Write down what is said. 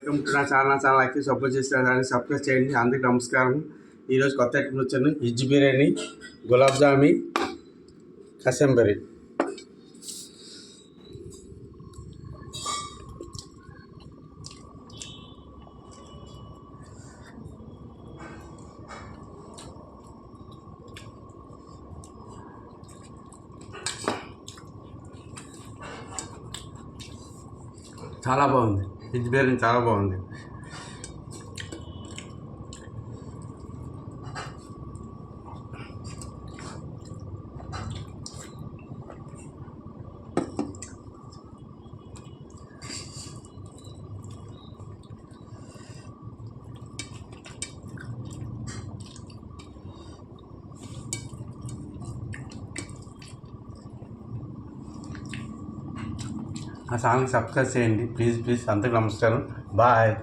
నా channel like support చేస్తే subscribe చేయండి. అందరికీ నమస్కారం. ఈరోజు కొత్త ఐటమ్ వచ్చాను. వెజ్ బిర్యానీ, గులాబ్ జామి, కసంబరి. చాలా బాగుంది. వెజ్ బిర్యానీ చాలా బాగుంది. నా ఛానల్కి సబ్స్క్రైబ్ చేయండి ప్లీజ్. అందరికీ నమస్కారం. బాయ్.